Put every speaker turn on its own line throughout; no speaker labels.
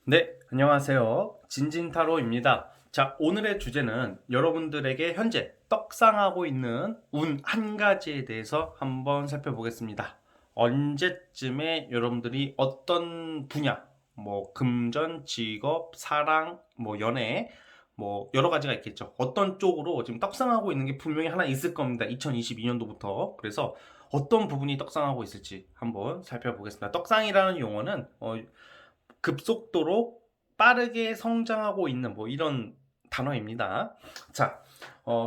네, 안녕하세요. 진진타로입니다. 자, 오늘의 주제는 여러분들에게 현재 떡상하고 있는 운 한 가지에 대해서 한번 살펴보겠습니다. 언제쯤에 여러분들이 어떤 분야, 뭐 금전, 직업, 사랑, 뭐 연애, 뭐 여러 가지가 있겠죠. 어떤 쪽으로 지금 떡상하고 있는 게 분명히 하나 있을 겁니다. 2022년도부터. 그래서 어떤 부분이 떡상하고 있을지 한번 살펴보겠습니다. 떡상이라는 용어는 급속도로 빠르게 성장하고 있는 뭐 이런 단어입니다. 자,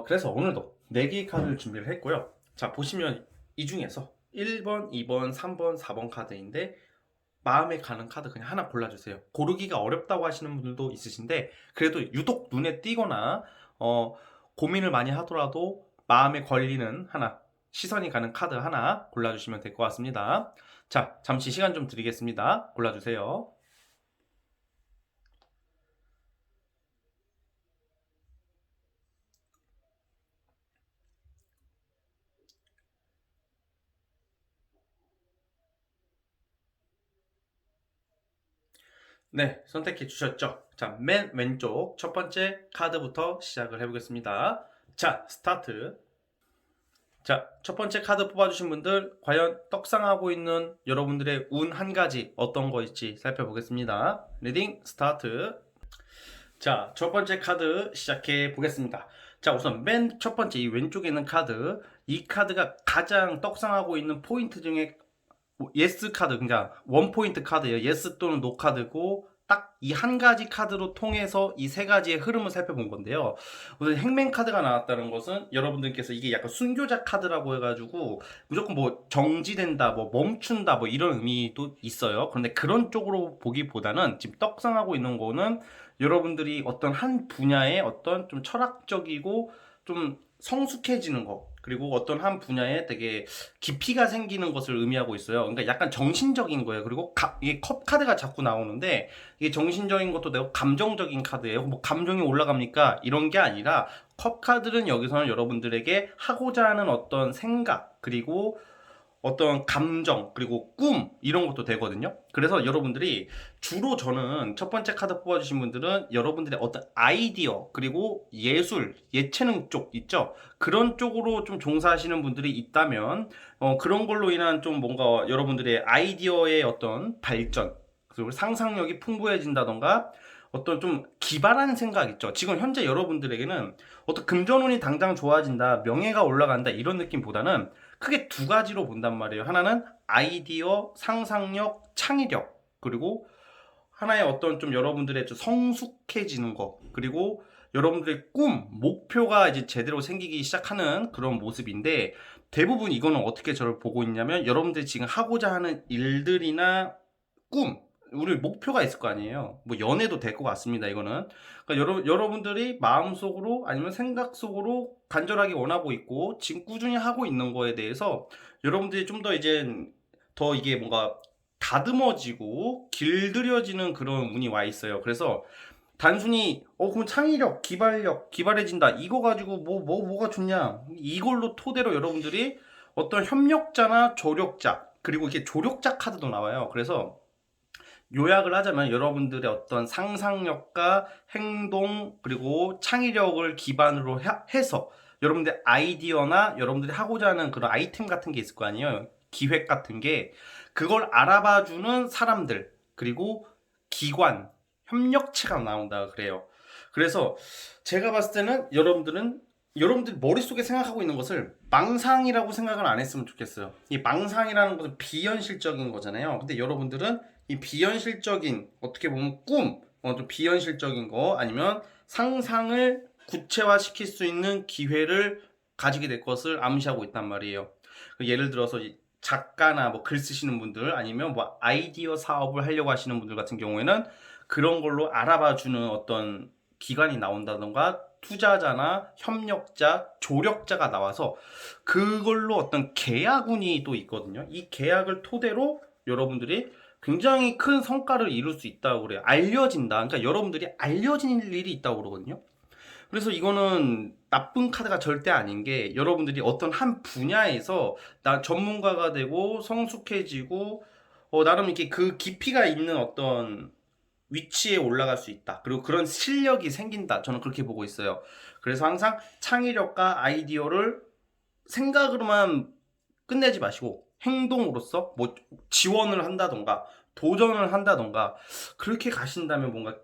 그래서 오늘도 4개의 카드를 준비를 했고요. 자, 보시면 이 중에서 1번, 2번, 3번, 4번 카드인데 마음에 가는 카드 그냥 하나 골라주세요. 고르기가 어렵다고 하시는 분들도 있으신데 그래도 유독 눈에 띄거나 고민을 많이 하더라도 마음에 걸리는 하나, 시선이 가는 카드 하나 골라주시면 될 것 같습니다. 자, 잠시 시간 좀 드리겠습니다. 골라주세요. 네, 선택해 주셨죠? 자, 맨 왼쪽 첫 번째 카드부터 시작을 해보겠습니다. 자, 스타트. 자, 첫 번째 카드 뽑아주신 분들, 과연 떡상하고 있는 여러분들의 운 한 가지 어떤 거일지 살펴보겠습니다. 리딩 스타트. 자, 첫 번째 카드 시작해 보겠습니다. 자, 우선 맨 첫 번째 이 왼쪽에 있는 카드, 이 카드가 가장 떡상하고 있는 포인트 중에 예스 카드, 그러니까 원 포인트 카드예요. 예스 또는 노 카드고 딱 이 한 가지 카드로 통해서 이 세 가지의 흐름을 살펴본 건데요. 우선 행맨 카드가 나왔다는 것은 여러분들께서 이게 약간 순교자 카드라고 해가지고 무조건 뭐 정지된다, 뭐 멈춘다, 뭐 이런 의미도 있어요. 그런데 그런 쪽으로 보기보다는 지금 떡상하고 있는 거는 여러분들이 어떤 한 분야의 어떤 좀 철학적이고 좀 성숙해지는 거, 그리고 어떤 한 분야에 되게 깊이가 생기는 것을 의미하고 있어요. 그러니까 약간 정신적인 거예요. 그리고 이게 컵 카드가 자꾸 나오는데 이게 정신적인 것도 되고 감정적인 카드예요. 뭐 감정이 올라갑니까? 이런 게 아니라 컵 카드는 여기서는 여러분들에게 하고자 하는 어떤 생각, 그리고 어떤 감정, 그리고 꿈 이런 것도 되거든요. 그래서 여러분들이 주로 저는 첫 번째 카드 뽑아주신 분들은 여러분들의 어떤 아이디어, 그리고 예술, 예체능 쪽 있죠. 그런 쪽으로 좀 종사하시는 분들이 있다면 그런 걸로 인한 좀 뭔가 여러분들의 아이디어의 어떤 발전, 그리고 상상력이 풍부해진다던가 어떤 좀 기발한 생각 있죠. 지금 현재 여러분들에게는 어떤 금전운이 당장 좋아진다, 명예가 올라간다 이런 느낌보다는 크게 두 가지로 본단 말이에요. 하나는 아이디어, 상상력, 창의력, 그리고 하나의 어떤 좀 여러분들의 좀 성숙해지는 거, 그리고 여러분들의 꿈, 목표가 이제 제대로 생기기 시작하는 그런 모습인데, 대부분 이거는 어떻게 저를 보고 있냐면 여러분들이 지금 하고자 하는 일들이나 꿈, 우리 목표가 있을 거 아니에요. 뭐 연애도 될 것 같습니다. 이거는 그러니까 여러분들이 마음속으로 아니면 생각 속으로 간절하게 원하고 있고 지금 꾸준히 하고 있는 거에 대해서 여러분들이 좀 더 이제 더 이게 뭔가 다듬어지고 길들여지는 그런 운이 와 있어요. 그래서 단순히 그럼 창의력, 기발력, 기발해진다 이거 가지고 뭐가 좋냐 이걸로 토대로 여러분들이 어떤 협력자나 조력자, 그리고 이게 조력자 카드도 나와요. 그래서 요약을 하자면 여러분들의 어떤 상상력과 행동, 그리고 창의력을 기반으로 해서 여러분들의 아이디어나 여러분들이 하고자 하는 그런 아이템 같은 게 있을 거 아니에요. 기획 같은 게 그걸 알아봐주는 사람들, 그리고 기관, 협력체가 나온다 그래요. 그래서 제가 봤을 때는 여러분들 머릿속에 생각하고 있는 것을 망상이라고 생각을 안 했으면 좋겠어요. 이 망상이라는 것은 비현실적인 거잖아요. 근데 여러분들은 이 비현실적인, 어떻게 보면 꿈, 좀 비현실적인 거 아니면 상상을 구체화시킬 수 있는 기회를 가지게 될 것을 암시하고 있단 말이에요. 예를 들어서 작가나 뭐 글 쓰시는 분들 아니면 뭐 아이디어 사업을 하려고 하시는 분들 같은 경우에는 그런 걸로 알아봐주는 어떤 기관이 나온다던가 투자자나 협력자, 조력자가 나와서 그걸로 어떤 계약운이 또 있거든요. 이 계약을 토대로 여러분들이 굉장히 큰 성과를 이룰 수 있다고 그래요. 알려진다. 그러니까 여러분들이 알려진 일이 있다고 그러거든요. 그래서 이거는 나쁜 카드가 절대 아닌 게 여러분들이 어떤 한 분야에서 나 전문가가 되고 성숙해지고 나름 이렇게 그 깊이가 있는 어떤 위치에 올라갈 수 있다. 그리고 그런 실력이 생긴다. 저는 그렇게 보고 있어요. 그래서 항상 창의력과 아이디어를 생각으로만 끝내지 마시고 행동으로서 뭐 지원을 한다던가 도전을 한다던가 그렇게 가신다면 뭔가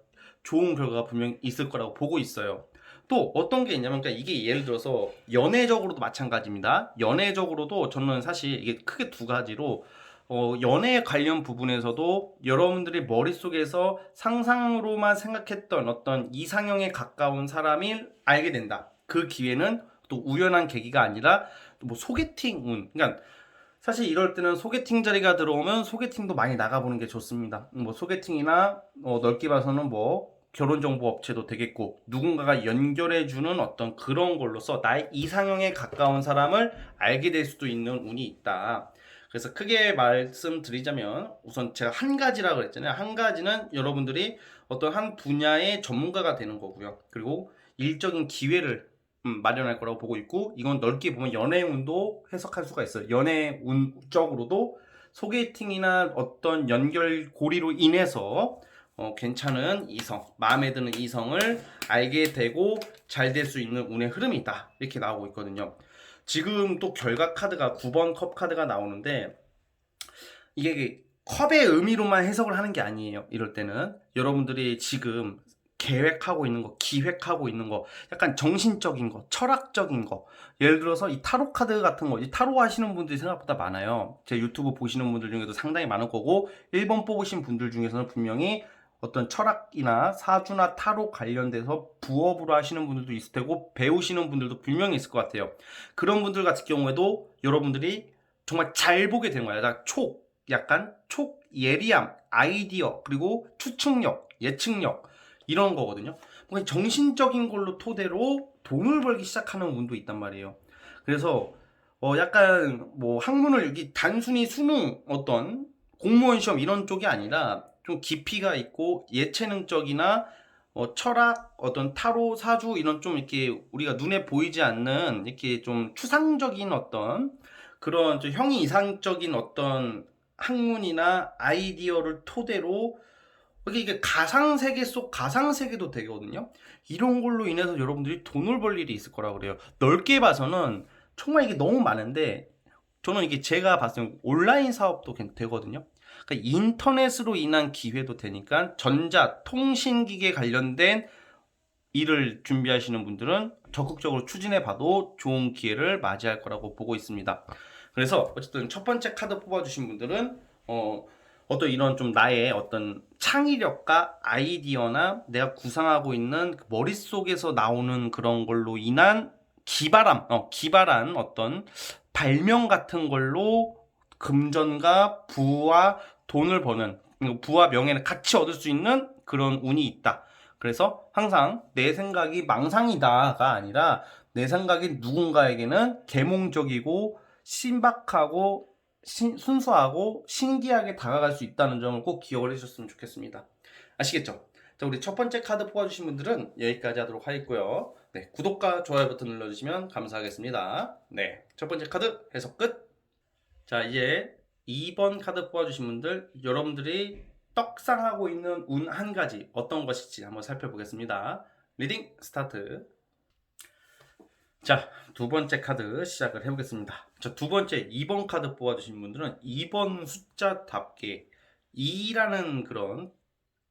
좋은 결과가 분명히 있을 거라고 보고 있어요. 또 어떤 게 있냐면 그러니까 이게 예를 들어서 연애적으로도 마찬가지입니다. 연애적으로도 저는 사실 이게 크게 두 가지로 연애 관련 부분에서도 여러분들이 머릿속에서 상상으로만 생각했던 어떤 이상형에 가까운 사람을 알게 된다. 그 기회는 또 우연한 계기가 아니라 뭐 소개팅 운. 그러니까 사실 이럴 때는 소개팅 자리가 들어오면 소개팅도 많이 나가보는 게 좋습니다. 뭐 소개팅이나 넓게 봐서는 뭐 결혼정보업체도 되겠고 누군가가 연결해주는 어떤 그런 걸로서 나의 이상형에 가까운 사람을 알게 될 수도 있는 운이 있다. 그래서 크게 말씀드리자면 우선 제가 한 가지라고 그랬잖아요. 한 가지는 여러분들이 어떤 한 분야의 전문가가 되는 거고요. 그리고 일적인 기회를 마련할 거라고 보고 있고 이건 넓게 보면 연애운도 해석할 수가 있어요. 연애운적으로도 소개팅이나 어떤 연결고리로 인해서 괜찮은 이성, 마음에 드는 이성을 알게 되고 잘 될 수 있는 운의 흐름이 있다. 이렇게 나오고 있거든요. 지금 또 결과 카드가 9번 컵 카드가 나오는데 이게 컵의 의미로만 해석을 하는 게 아니에요. 이럴 때는 여러분들이 지금 계획하고 있는 거, 기획하고 있는 거, 약간 정신적인 거, 철학적인 거. 예를 들어서 이 타로 카드 같은 거, 이 타로 하시는 분들이 생각보다 많아요. 제 유튜브 보시는 분들 중에도 상당히 많을 거고, 1번 뽑으신 분들 중에서는 분명히 어떤 철학이나 사주나 타로 관련돼서 부업으로 하시는 분들도 있을 테고, 배우시는 분들도 분명히 있을 것 같아요. 그런 분들 같은 경우에도 여러분들이 정말 잘 보게 되는 거예요. 약간 예리함, 아이디어, 그리고 추측력, 예측력, 이런 거거든요. 뭔가 정신적인 걸로 토대로 돈을 벌기 시작하는 운도 있단 말이에요. 그래서 약간 뭐 학문을 여기 단순히 수능 어떤 공무원 시험 이런 쪽이 아니라 좀 깊이가 있고 예체능적이나 철학, 어떤 타로, 사주 이런 좀 이렇게 우리가 눈에 보이지 않는 이렇게 좀 추상적인 어떤 그런 좀 형이 이상적인 어떤 학문이나 아이디어를 토대로 이게 가상세계 속 가상세계도 되거든요. 이런 걸로 인해서 여러분들이 돈을 벌 일이 있을 거라고 그래요. 넓게 봐서는 정말 이게 너무 많은데 저는 이게 제가 봤을 때 온라인 사업도 되거든요. 그러니까 인터넷으로 인한 기회도 되니까 전자, 통신기계 관련된 일을 준비하시는 분들은 적극적으로 추진해 봐도 좋은 기회를 맞이할 거라고 보고 있습니다. 그래서 어쨌든 첫 번째 카드 뽑아주신 분들은 어떤 이런 좀 나의 어떤 창의력과 아이디어나 내가 구상하고 있는 그 머릿속에서 나오는 그런 걸로 인한 기발한 어떤 발명 같은 걸로 금전과 부와 돈을 버는 부와 명예를 같이 얻을 수 있는 그런 운이 있다. 그래서 항상 내 생각이 망상이다가 아니라 내 생각이 누군가에게는 계몽적이고 신박하고 순수하고 신기하게 다가갈 수 있다는 점을 꼭 기억을 해주셨으면 좋겠습니다. 아시겠죠? 자, 우리 첫 번째 카드 뽑아주신 분들은 여기까지 하도록 하겠고요. 네, 구독과 좋아요 버튼 눌러주시면 감사하겠습니다. 네, 첫 번째 카드 해석 끝. 자, 이제 2번 카드 뽑아주신 분들, 여러분들이 떡상하고 있는 운 한 가지 어떤 것일지 한번 살펴보겠습니다. 리딩 스타트. 자, 두 번째 카드 시작을 해보겠습니다. 자, 두 번째 2번 카드 뽑아주신 분들은 2번 숫자답게 2라는 그런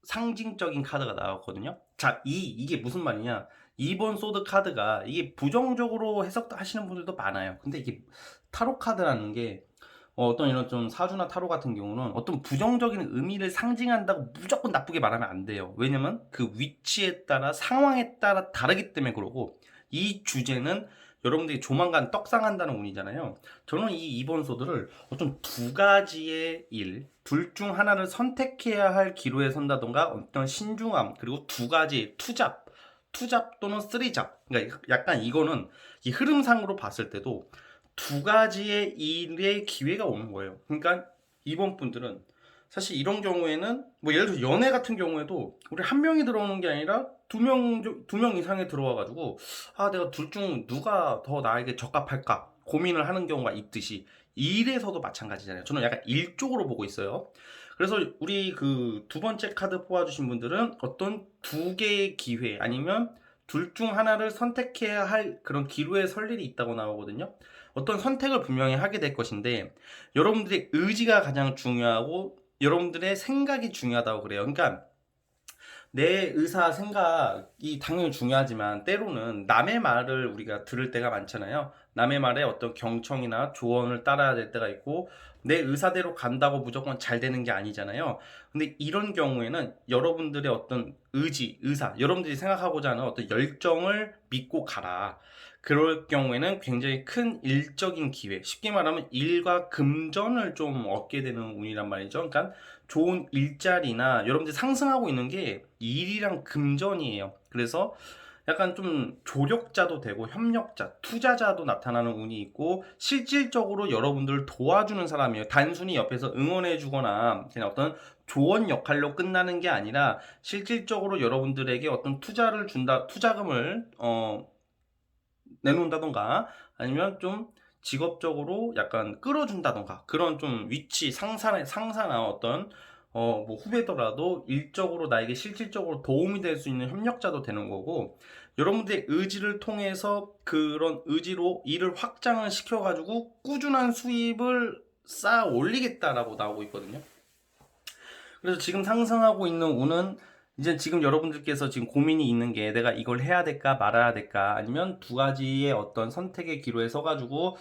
상징적인 카드가 나왔거든요. 자, 이게 무슨 말이냐? 2번 소드 카드가 이게 부정적으로 해석하시는 분들도 많아요. 근데 이게 타로 카드라는 게 어떤 이런 좀 사주나 타로 같은 경우는 어떤 부정적인 의미를 상징한다고 무조건 나쁘게 말하면 안 돼요. 왜냐면 그 위치에 따라 상황에 따라 다르기 때문에 그러고 이 주제는 여러분들이 조만간 떡상한다는 운이잖아요. 저는 이 2번 소드를 어떤 두 가지의 일, 둘 중 하나를 선택해야 할 기로에 선다던가 어떤 신중함, 그리고 두 가지 투잡 또는 쓰리잡. 그러니까 약간 이거는 이 흐름상으로 봤을 때도 두 가지의 일의 기회가 오는 거예요. 그러니까 이번 분들은 사실 이런 경우에는 뭐 예를 들어 연애 같은 경우에도 우리 한 명이 들어오는 게 아니라 두 명 이상이 들어와 가지고 내가 둘 중 누가 더 나에게 적합할까 고민을 하는 경우가 있듯이 일에서도 마찬가지잖아요. 저는 약간 일 쪽으로 보고 있어요. 그래서 우리 그 두 번째 카드 뽑아주신 분들은 어떤 두 개의 기회 아니면 둘 중 하나를 선택해야 할 그런 기로에 설 일이 있다고 나오거든요. 어떤 선택을 분명히 하게 될 것인데 여러분들의 의지가 가장 중요하고 여러분들의 생각이 중요하다고 그래요. 그러니까 내 의사 생각이 당연히 중요하지만 때로는 남의 말을 우리가 들을 때가 많잖아요. 남의 말에 어떤 경청이나 조언을 따라야 될 때가 있고 내 의사대로 간다고 무조건 잘 되는 게 아니잖아요. 근데 이런 경우에는 여러분들의 어떤 의지, 의사, 여러분들이 생각하고자 하는 어떤 열정을 믿고 가라. 그럴 경우에는 굉장히 큰 일적인 기회, 쉽게 말하면 일과 금전을 좀 얻게 되는 운이란 말이죠. 그러니까 좋은 일자리나 여러분들이 상승하고 있는 게 일이랑 금전이에요. 그래서 약간 좀 조력자도 되고 협력자, 투자자도 나타나는 운이 있고 실질적으로 여러분들을 도와주는 사람이에요. 단순히 옆에서 응원해 주거나 그냥 어떤 조언 역할로 끝나는 게 아니라 실질적으로 여러분들에게 어떤 투자를 준다, 투자금을 내놓는다던가 아니면 좀 직업적으로 약간 끌어준다던가 그런 좀 위치 상사나 어떤 뭐 후배더라도 일적으로 나에게 실질적으로 도움이 될 수 있는 협력자도 되는 거고 여러분들의 의지를 통해서 그런 의지로 일을 확장을 시켜가지고 꾸준한 수입을 쌓아 올리겠다라고 나오고 있거든요. 그래서 지금 상승하고 있는 운은 이제 지금 여러분들께서 지금 고민이 있는 게 내가 이걸 해야 될까 말아야 될까 아니면 두 가지의 어떤 선택의 기로에 서가지고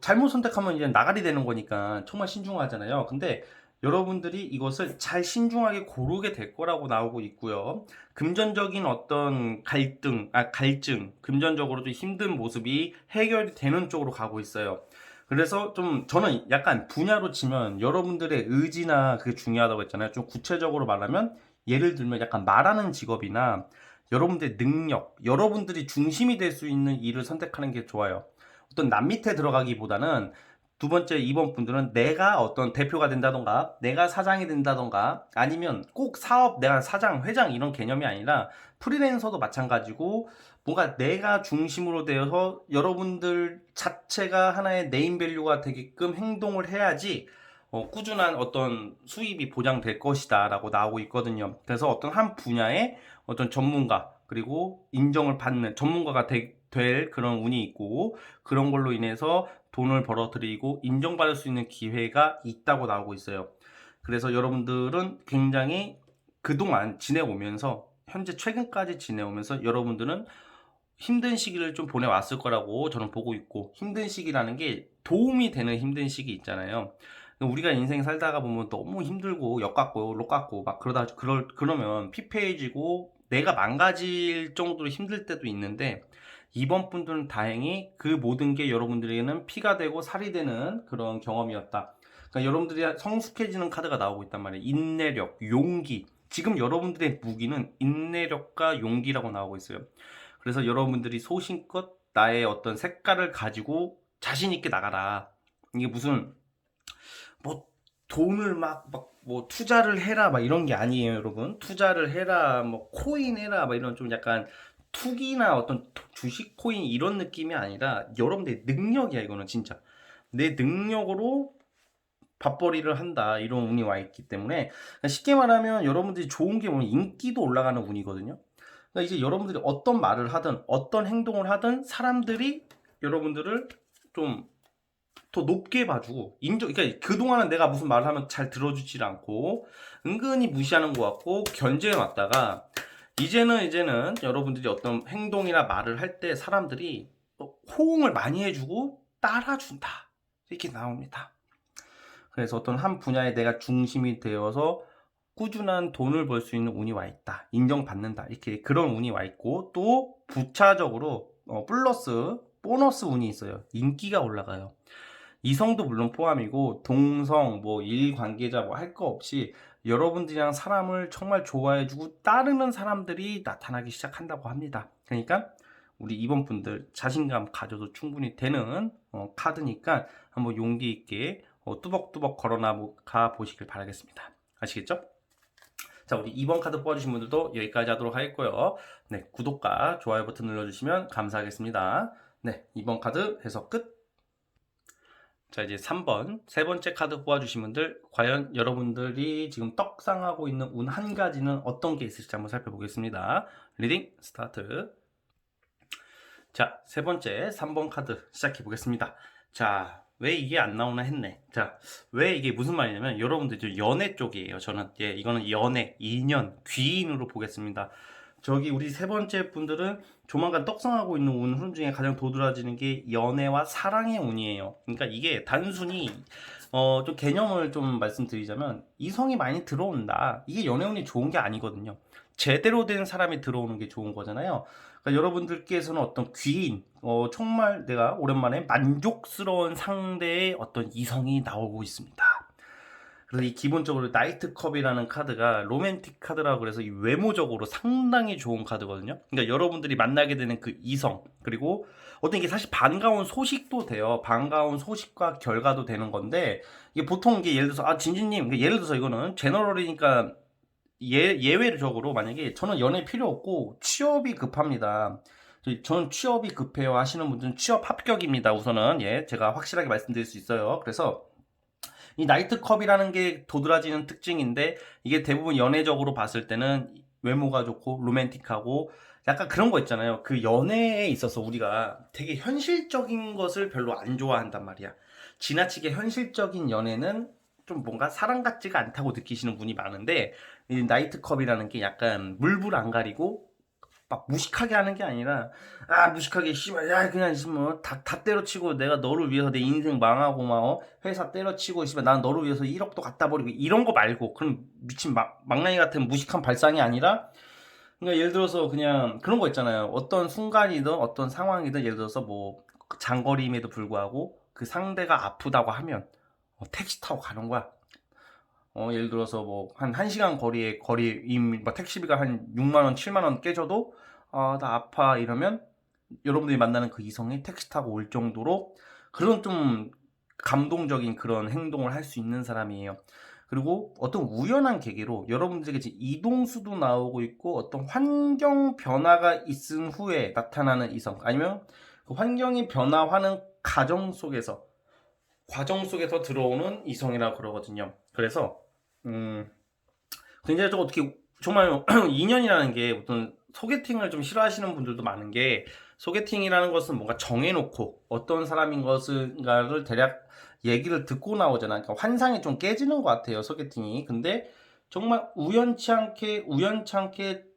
잘못 선택하면 이제 나가리 되는 거니까 정말 신중하잖아요. 근데 여러분들이 이것을 잘 신중하게 고르게 될 거라고 나오고 있고요. 금전적인 어떤 갈증, 금전적으로도 힘든 모습이 해결이 되는 쪽으로 가고 있어요. 그래서 좀 저는 약간 분야로 치면 여러분들의 의지나 그게 중요하다고 했잖아요. 좀 구체적으로 말하면 예를 들면 약간 말하는 직업이나 여러분들의 능력, 여러분들이 중심이 될 수 있는 일을 선택하는 게 좋아요. 어떤 남 밑에 들어가기보다는 두 번째, 이번 분들은 내가 어떤 대표가 된다던가, 내가 사장이 된다던가, 아니면 꼭 사업, 내가 사장, 회장 이런 개념이 아니라 프리랜서도 마찬가지고 뭔가 내가 중심으로 되어서 여러분들 자체가 하나의 네임밸류가 되게끔 행동을 해야지 꾸준한 어떤 수입이 보장될 것이다 라고 나오고 있거든요. 그래서 어떤 한 분야의 어떤 전문가 그리고 인정을 받는 전문가가 될 그런 운이 있고 그런 걸로 인해서 돈을 벌어들이고 인정받을 수 있는 기회가 있다고 나오고 있어요. 그래서 여러분들은 굉장히 그동안 지내오면서 현재 최근까지 지내오면서 여러분들은 힘든 시기를 좀 보내왔을 거라고 저는 보고 있고 힘든 시기라는 게 도움이 되는 힘든 시기 있잖아요. 우리가 인생 살다가 보면 너무 힘들고 역같고 록같고 막 그러면 피폐해지고 내가 망가질 정도로 힘들 때도 있는데 이번 분들은 다행히 그 모든 게 여러분들에게는 피가 되고 살이 되는 그런 경험이었다. 그러니까 여러분들이 성숙해지는 카드가 나오고 있단 말이에요. 인내력, 용기. 지금 여러분들의 무기는 인내력과 용기라고 나오고 있어요. 그래서 여러분들이 소신껏 나의 어떤 색깔을 가지고 자신 있게 나가라. 이게 무슨 뭐 돈을 뭐 투자를 해라 막 이런 게 아니에요, 여러분. 투자를 해라, 뭐 코인 해라, 막 이런 좀 약간 투기나 어떤 주식 코인 이런 느낌이 아니라 여러분들의 능력이야, 이거는 진짜. 내 능력으로 밥벌이를 한다 이런 운이 와 있기 때문에 쉽게 말하면 여러분들이 좋은 게 뭐냐면 인기도 올라가는 운이거든요. 그러니까 이제 여러분들이 어떤 말을 하든 어떤 행동을 하든 사람들이 여러분들을 좀 더 높게 봐주고 그러니까 그동안은 내가 무슨 말을 하면 잘 들어주질 않고 은근히 무시하는 것 같고 견제해 왔다가 이제는 여러분들이 어떤 행동이나 말을 할 때 사람들이 호응을 많이 해주고 따라준다 이렇게 나옵니다. 그래서 어떤 한 분야에 내가 중심이 되어서 꾸준한 돈을 벌 수 있는 운이 와 있다. 인정받는다. 이렇게 그런 운이 와 있고 또 부차적으로 플러스 보너스 운이 있어요. 인기가 올라가요. 이성도 물론 포함이고 동성 뭐 일 관계자 뭐 할 거 없이 여러분들이랑 사람을 정말 좋아해주고 따르는 사람들이 나타나기 시작한다고 합니다. 그러니까 우리 이번 분들 자신감 가져도 충분히 되는 카드니까 한번 용기 있게 뚜벅뚜벅 걸어가 보시길 바라겠습니다. 아시겠죠? 자, 우리 2번 카드 뽑아주신 분들도 여기까지 하도록 하겠고요. 네, 구독과 좋아요 버튼 눌러주시면 감사하겠습니다. 네, 2번 카드 해석 끝. 자, 이제 3번 세 번째 카드 뽑아주신 분들, 과연 여러분들이 지금 떡상하고 있는 운 한 가지는 어떤 게 있을지 한번 살펴보겠습니다. 리딩 스타트. 자, 세 번째 3번 카드 시작해 보겠습니다. 자, 왜 이게 안 나오나 했네. 자, 왜 이게 무슨 말이냐면 여러분들 좀 연애 쪽이에요. 저는 이거는 연애, 인연, 귀인으로 보겠습니다. 저기 우리 세 번째 분들은 조만간 떡상하고 있는 운 흐름 중에 가장 도드라지는 게 연애와 사랑의 운이에요. 그러니까 이게 단순히 좀 개념을 좀 말씀드리자면 이성이 많이 들어온다. 이게 연애 운이 좋은 게 아니거든요. 제대로 된 사람이 들어오는 게 좋은 거잖아요. 그러니까 여러분들께서는 어떤 귀인, 정말 내가 오랜만에 만족스러운 상대의 어떤 이성이 나오고 있습니다. 그래서 이 기본적으로 나이트컵이라는 카드가 로맨틱 카드라고 그래서 이 외모적으로 상당히 좋은 카드거든요. 그러니까 여러분들이 만나게 되는 그 이성, 그리고 어떤 이게 사실 반가운 소식도 돼요. 반가운 소식과 결과도 되는 건데, 이게 보통 이게 예를 들어서 진진님, 그러니까 예를 들어서 이거는 제너럴이니까 예외적으로 만약에 저는 연애 필요 없고 취업이 급합니다. 저는 취업이 급해요 하시는 분들은 취업 합격입니다. 우선은 제가 확실하게 말씀드릴 수 있어요. 그래서 이 나이트컵이라는 게 도드라지는 특징인데 이게 대부분 연애적으로 봤을 때는 외모가 좋고 로맨틱하고 약간 그런 거 있잖아요. 그 연애에 있어서 우리가 되게 현실적인 것을 별로 안 좋아한단 말이야. 지나치게 현실적인 연애는 좀 뭔가 사랑 같지가 않다고 느끼시는 분이 많은데 이 나이트컵이라는 게 약간 물불 안 가리고 막 무식하게 하는 게 아니라 무식하게 씨발 야 그냥 뭐다 때려치고 내가 너를 위해서 내 인생 망하고 막 회사 때려치고 씨발 난 너를 위해서 1억도 갖다 버리고 이런 거 말고 그런 미친 망나니 같은 무식한 발상이 아니라 그러니까 예를 들어서 그냥 그런 거 있잖아요. 어떤 순간이든 어떤 상황이든 예를 들어서 뭐 장거리임에도 불구하고 그 상대가 아프다고 하면 택시 타고 가는 거야. 예를 들어서 뭐 한 1시간 거리임 뭐 택시비가 한 6만 원, 7만 원 깨져도 나 아파 이러면 여러분들이 만나는 그 이성이 택시 타고 올 정도로 그런 좀 감동적인 그런 행동을 할 수 있는 사람이에요. 그리고 어떤 우연한 계기로 여러분들에게 지금 이동수도 나오고 있고 어떤 환경 변화가 있은 후에 나타나는 이성 아니면 그 환경이 변화하는 과정 속에서 들어오는 이성이라고 그러거든요. 그래서 굉장히 좀 어떻게 정말 인연이라는 게 어떤 소개팅을 좀 싫어하시는 분들도 많은 게 소개팅이라는 것은 뭔가 정해놓고 어떤 사람인 것인가를 대략 얘기를 듣고 나오잖아요. 그러니까 환상이 좀 깨지는 것 같아요, 소개팅이. 근데 정말 우연찮게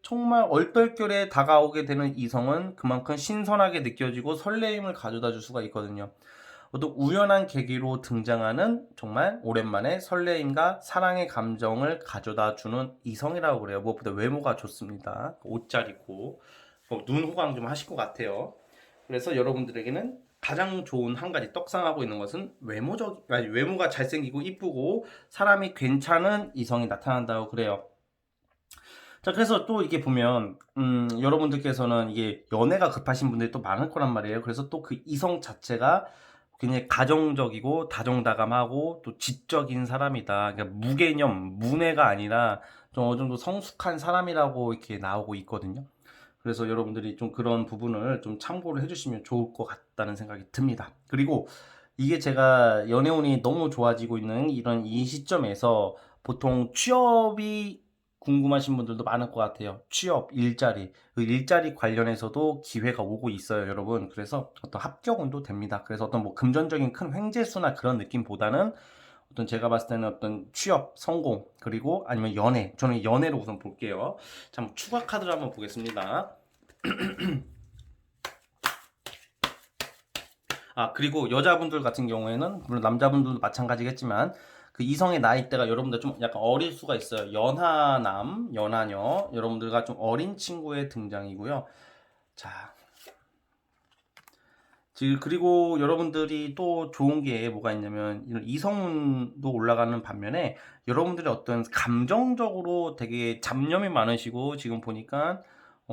정말 얼떨결에 다가오게 되는 이성은 그만큼 신선하게 느껴지고 설레임을 가져다 줄 수가 있거든요. 어떤 우연한 계기로 등장하는 정말 오랜만에 설레임과 사랑의 감정을 가져다 주는 이성이라고 그래요. 무엇보다 외모가 좋습니다. 옷 잘 입고 눈 호강 좀 하실 것 같아요. 그래서 여러분들에게는 가장 좋은 한 가지 떡상하고 있는 것은 외모가 잘생기고 이쁘고 사람이 괜찮은 이성이 나타난다고 그래요. 자, 그래서 또 이게 보면, 여러분들께서는 이게 연애가 급하신 분들이 또 많을 거란 말이에요. 그래서 또 그 이성 자체가 굉장히 가정적이고 다정다감하고 또 지적인 사람이다. 그러니까 무개념, 문외가 아니라 좀 어느 정도 성숙한 사람이라고 이렇게 나오고 있거든요. 그래서 여러분들이 좀 그런 부분을 좀 참고를 해주시면 좋을 것 같다는 생각이 듭니다. 그리고 이게 제가 연애운이 너무 좋아지고 있는 이런 이 시점에서 보통 취업이 궁금하신 분들도 많을 것 같아요. 취업, 일자리. 그 일자리 관련해서도 기회가 오고 있어요, 여러분. 그래서 어떤 합격운도 됩니다. 그래서 어떤 뭐 금전적인 큰 횡재수나 그런 느낌보다는 어떤 제가 봤을 때는 어떤 취업, 성공, 그리고 아니면 연애. 저는 연애로 우선 볼게요. 자, 추가 카드를 한번 보겠습니다. 그리고 여자분들 같은 경우에는, 물론 남자분들도 마찬가지겠지만, 그 이성의 나이대가 여러분들 좀 약간 어릴 수가 있어요. 연하남, 연하녀, 여러분들과 좀 어린 친구의 등장이고요. 자, 그리고 여러분들이 또 좋은 게 뭐가 있냐면, 이런 이성도 올라가는 반면에, 여러분들이 어떤 감정적으로 되게 잡념이 많으시고, 지금 보니까,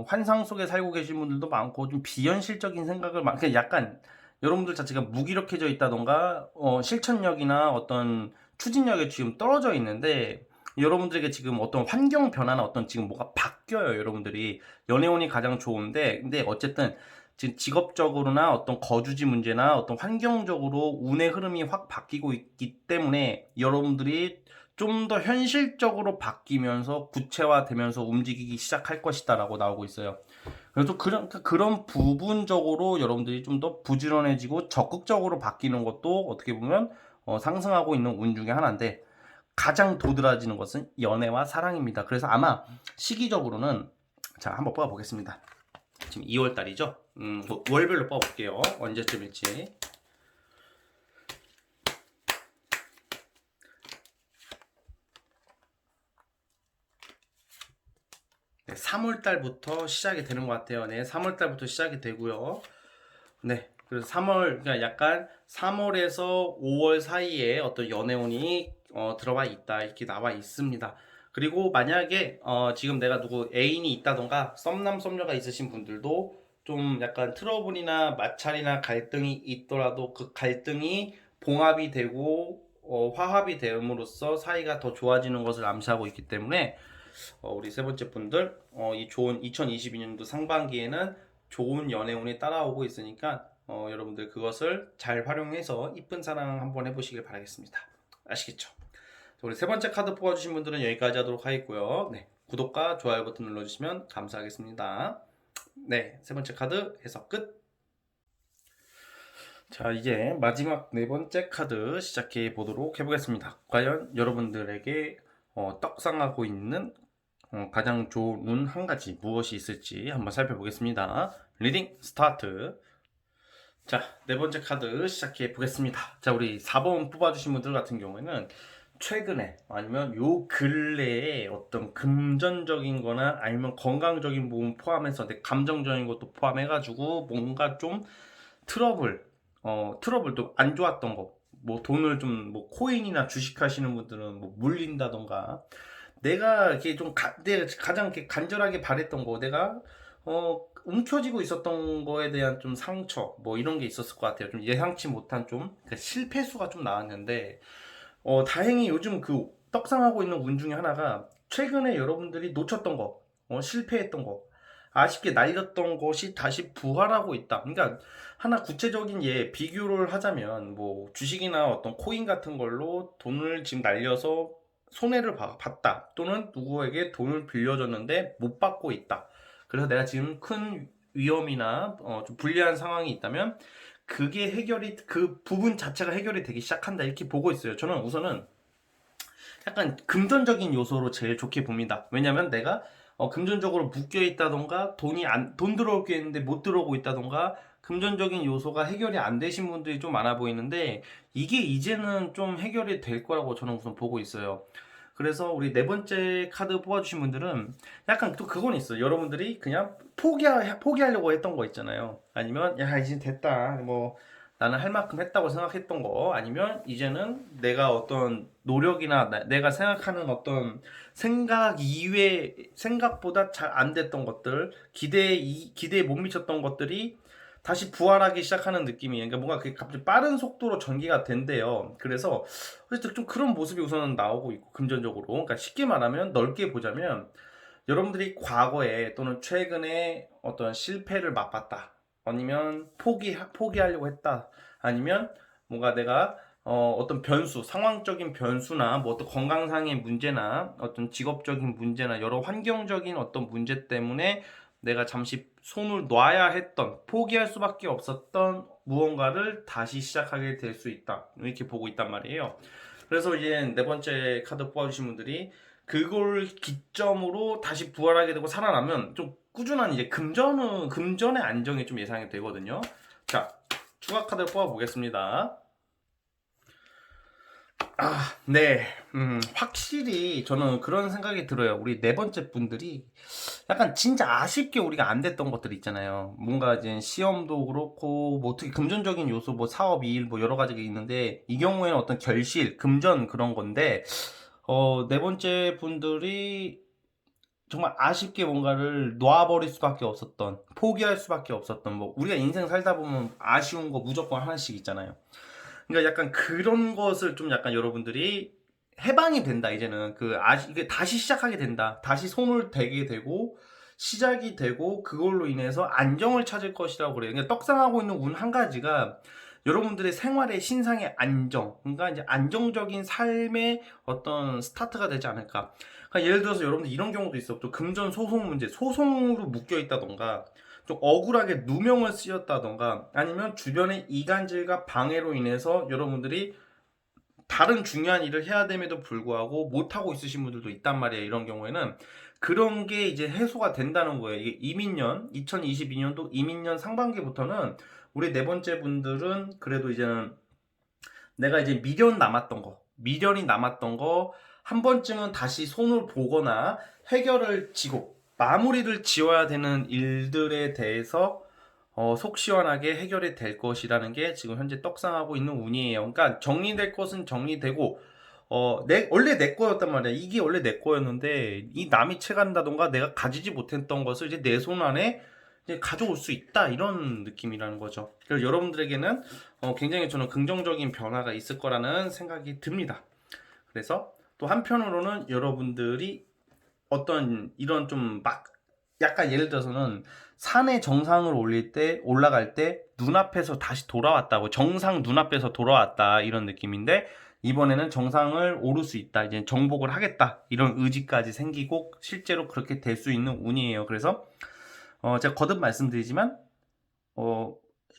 환상 속에 살고 계신 분들도 많고, 좀 비현실적인 생각을 약간, 여러분들 자체가 무기력해져 있다던가, 실천력이나 어떤 추진력이 지금 떨어져 있는데, 여러분들에게 지금 어떤 환경 변화나 어떤 지금 뭐가 바뀌어요, 여러분들이. 연애운이 가장 좋은데, 근데 어쨌든, 지금 직업적으로나 어떤 거주지 문제나 어떤 환경적으로 운의 흐름이 확 바뀌고 있기 때문에 여러분들이 좀 더 현실적으로 바뀌면서 구체화되면서 움직이기 시작할 것이다라고 나오고 있어요. 그래서 그런 부분적으로 여러분들이 좀 더 부지런해지고 적극적으로 바뀌는 것도 어떻게 보면 상승하고 있는 운 중에 하나인데, 가장 도드라지는 것은 연애와 사랑입니다. 그래서 아마 시기적으로는, 자, 한번 뽑아보겠습니다. 지금 2월 달이죠. 월별로 뽑아볼게요. 언제쯤일지. 네, 3월 달부터 시작이 되는 것 같아요. 네, 3월 달부터 시작이 되고요. 네, 그래서 3월, 그러니까 약간 3월에서 5월 사이에 어떤 연애운이 들어와 있다, 이렇게 나와 있습니다. 그리고 만약에 지금 내가 누구 애인이 있다던가 썸남 썸녀가 있으신 분들도 좀 약간 트러블이나 마찰이나 갈등이 있더라도 그 갈등이 봉합이 되고 화합이 됨으로써 사이가 더 좋아지는 것을 암시하고 있기 때문에 우리 세 번째 분들 이 좋은 2022년도 상반기에는 좋은 연애운이 따라오고 있으니까 여러분들 그것을 잘 활용해서 이쁜 사랑 한번 해보시길 바라겠습니다. 아시겠죠? 우리 세 번째 카드 뽑아주신 분들은 여기까지 하도록 하겠고요. 네, 구독과 좋아요 버튼 눌러주시면 감사하겠습니다. 네, 세 번째 카드 해석 끝. 자, 이제 마지막 네 번째 카드 시작해 보도록 해보겠습니다. 과연 여러분들에게 떡상하고 있는 가장 좋은 운 한 가지 무엇이 있을지 한번 살펴보겠습니다. 리딩 스타트. 자, 네 번째 카드 시작해 보겠습니다. 자, 우리 4번 뽑아주신 분들 같은 경우에는 최근에 아니면 요 근래에 어떤 금전적인 거나 아니면 건강적인 부분 포함해서 내 감정적인 것도 포함해가지고 뭔가 좀 트러블도 안 좋았던 거, 뭐 돈을 좀 뭐 코인이나 주식 하시는 분들은 뭐 물린다던가, 내가 이렇게 내가 가장 이렇게 간절하게 바랬던 거, 내가 움켜쥐고 있었던 거에 대한 좀 상처, 뭐 이런 게 있었을 것 같아요. 좀 예상치 못한 좀 그러니까 실패수가 좀 나왔는데, 다행히 요즘 그 떡상하고 있는 운 중에 하나가 최근에 여러분들이 놓쳤던 거, 실패했던 거, 아쉽게 날렸던 것이 다시 부활하고 있다. 그러니까 하나 구체적인 비교를 하자면 뭐 주식이나 어떤 코인 같은 걸로 돈을 지금 날려서 손해를 봤다. 또는 누구에게 돈을 빌려줬는데 못 받고 있다. 그래서 내가 지금 큰 위험이나 좀 불리한 상황이 있다면 그게 그 부분 자체가 해결이 되기 시작한다, 이렇게 보고 있어요. 저는 우선은 약간 금전적인 요소로 제일 좋게 봅니다. 왜냐면 내가 금전적으로 묶여 있다던가 돈 들어올 게 있는데 못 들어오고 있다던가 금전적인 요소가 해결이 안 되신 분들이 좀 많아 보이는데, 이게 이제는 좀 해결이 될 거라고 저는 우선 보고 있어요. 그래서 우리 네 번째 카드 뽑아주신 분들은 약간 또 그건 있어요. 여러분들이 그냥 포기하려고 했던 거 있잖아요. 아니면 야 이제 됐다, 뭐 나는 할 만큼 했다고 생각했던 거, 아니면 이제는 내가 어떤 노력이나 내가 생각하는 어떤 생각보다 잘 안 됐던 것들, 기대에 못 미쳤던 것들이 다시 부활하기 시작하는 느낌이에요. 그러니까 뭔가 그게 갑자기 빠른 속도로 전개가 된대요. 그래서 어쨌든 좀 그런 모습이 우선은 나오고 있고, 금전적으로. 그러니까 쉽게 말하면, 넓게 보자면 여러분들이 과거에 또는 최근에 어떤 실패를 맛봤다, 아니면 포기하려고 했다, 아니면 뭔가 내가 어떤 상황적인 변수나 뭐 어떤 건강상의 문제나 어떤 직업적인 문제나 여러 환경적인 어떤 문제 때문에 내가 잠시 손을 놔야 했던, 포기할 수밖에 없었던 무언가를 다시 시작하게 될 수 있다, 이렇게 보고 있단 말이에요. 그래서 이제 네 번째 카드 뽑아주신 분들이 그걸 기점으로 다시 부활하게 되고 살아나면 좀 꾸준한 이제 금전의 안정이 좀 예상이 되거든요. 자, 추가 카드를 뽑아보겠습니다. 네. 확실히 저는 그런 생각이 들어요. 우리 네 번째 분들이 약간 진짜 아쉽게 우리가 안 됐던 것들 있잖아요. 뭔가 이제 시험도 그렇고, 뭐 어떻게 금전적인 요소, 뭐 사업, 일, 뭐 여러 가지가 있는데, 이 경우에는 어떤 금전 그런 건데, 네 번째 분들이 정말 아쉽게 뭔가를 놔버릴 수밖에 없었던, 포기할 수밖에 없었던, 뭐 우리가 인생 살다 보면 아쉬운 거 무조건 하나씩 있잖아요. 그러니까 약간 그런 것을 좀 약간 여러분들이 해방이 된다, 이제는 이게 다시 시작하게 된다, 다시 손을 대게 되고, 시작이 되고 그걸로 인해서 안정을 찾을 것이라고 그래요. 그러니까 떡상하고 있는 운 한 가지가 여러분들의 생활의 신상의 안정, 그러니까 이제 안정적인 삶의 어떤 스타트가 되지 않을까. 그러니까 예를 들어서 여러분들 이런 경우도 있어. 또 금전 소송 문제, 소송으로 묶여 있다던가, 좀 억울하게 누명을 쓰였다던가, 아니면 주변의 이간질과 방해로 인해서 여러분들이 다른 중요한 일을 해야 됨에도 불구하고 못하고 있으신 분들도 있단 말이에요. 이런 경우에는 그런 게 이제 해소가 된다는 거예요. 이게 이민년 2022년도 이민년 상반기부터는 우리 네 번째 분들은 그래도 이제는 내가 이제 미련이 남았던 거 한 번쯤은 다시 손을 보거나 해결을 지고 마무리를 지어야 되는 일들에 대해서 속 시원하게 해결이 될 것이라는 게 지금 현재 떡상하고 있는 운이에요. 그러니까 정리될 것은 정리되고 원래 내 거였단 말이야. 이게 원래 내 거였는데 이 남이 채간다던가 내가 가지지 못했던 것을 이제 내 손 안에 이제 가져올 수 있다, 이런 느낌이라는 거죠. 그래서 여러분들에게는 굉장히 저는 긍정적인 변화가 있을 거라는 생각이 듭니다. 그래서 또 한편으로는 여러분들이 어떤 이런 좀 막 약간 예를 들어서는 산의 정상을 올라갈 때 눈앞에서 다시 돌아왔다고, 정상 눈앞에서 돌아왔다, 이런 느낌인데 이번에는 정상을 오를 수 있다, 이제 정복을 하겠다, 이런 의지까지 생기고 실제로 그렇게 될 수 있는 운이에요. 그래서 제가 거듭 말씀드리지만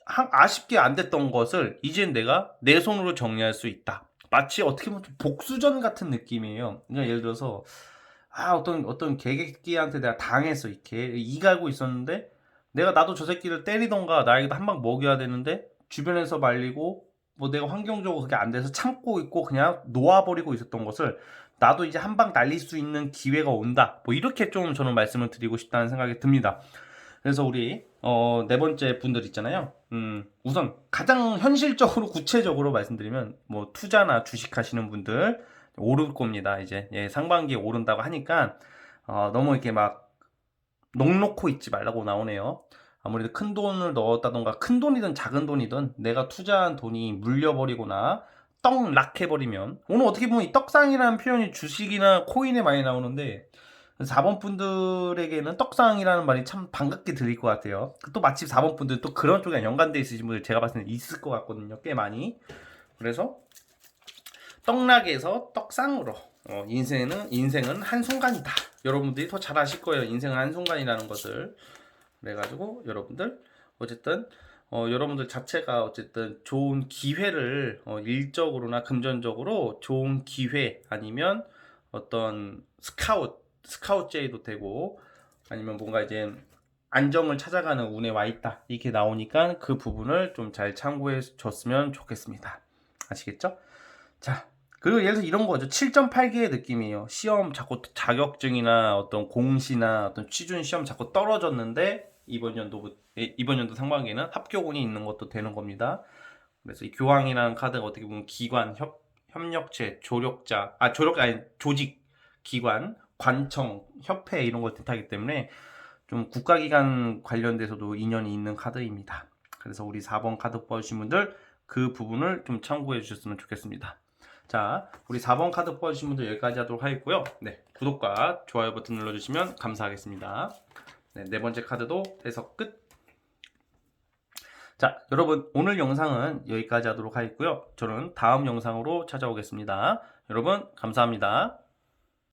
아쉽게 안 됐던 것을 이젠 내가 내 손으로 정리할 수 있다. 마치 어떻게 보면 복수전 같은 느낌이에요. 그러니까 예를 들어서 어떤 개새끼한테 내가 당했어. 이렇게 이갈고 있었는데 나도 저 새끼를 때리던가 나에게도 한 방 먹여야 되는데 주변에서 말리고 뭐 내가 환경적으로 그게 안 돼서 참고 있고 그냥 놓아버리고 있었던 것을 나도 이제 한 방 날릴 수 있는 기회가 온다, 뭐 이렇게 좀 저는 말씀을 드리고 싶다는 생각이 듭니다. 그래서 우리 네 번째 분들 있잖아요. 우선 가장 현실적으로 구체적으로 말씀드리면 뭐 투자나 주식 하시는 분들 오를 겁니다. 이제 상반기에 오른다고 하니까 너무 이렇게 막 넋놓고 있지 말라고 나오네요. 아무래도 큰 돈을 넣었다던가, 큰 돈이든 작은 돈이든 내가 투자한 돈이 물려버리거나 떡락해버리면, 오늘 어떻게 보면 이 떡상이라는 표현이 주식이나 코인에 많이 나오는데 4번 분들에게는 떡상이라는 말이 참 반갑게 들릴 것 같아요. 또 마침 4번 분들 또 그런 쪽에 연관돼 있으신 분들 제가 봤을 때 있을 것 같거든요. 꽤 많이. 그래서 떡락에서 떡상으로 인생은 한순간이다. 여러분들이 더 잘 아실 거예요. 인생은 한순간이라는 것을. 그래가지고 여러분들 어쨌든 여러분들 자체가 어쨌든 좋은 기회를 일적으로나 금전적으로 좋은 기회, 아니면 어떤 스카우트제의도 되고, 아니면 뭔가 이제 안정을 찾아가는 운에 와 있다, 이렇게 나오니까 그 부분을 좀 잘 참고해 줬으면 좋겠습니다. 아시겠죠? 자, 그리고 예를 들어서 이런 거죠. 7.8개의 느낌이에요. 시험 자꾸 자격증이나 어떤 공시나 어떤 취준 시험 자꾸 떨어졌는데 이번 연도 상반기에는 합격운이 있는 것도 되는 겁니다. 그래서 이 교황이라는 카드가 어떻게 보면 기관, 협력체, 조직, 기관, 관청, 협회 이런 걸 뜻하기 때문에 좀 국가기관 관련돼서도 인연이 있는 카드입니다. 그래서 우리 4번 카드 뽑아주신 분들 그 부분을 좀 참고해 주셨으면 좋겠습니다. 자, 우리 4번 카드 뽑아주신 분들 여기까지 하도록 하겠고요. 네, 구독과 좋아요 버튼 눌러주시면 감사하겠습니다. 네, 네 번째 카드도 해석 끝. 자, 여러분 오늘 영상은 여기까지 하도록 하겠고요. 저는 다음 영상으로 찾아오겠습니다. 여러분 감사합니다.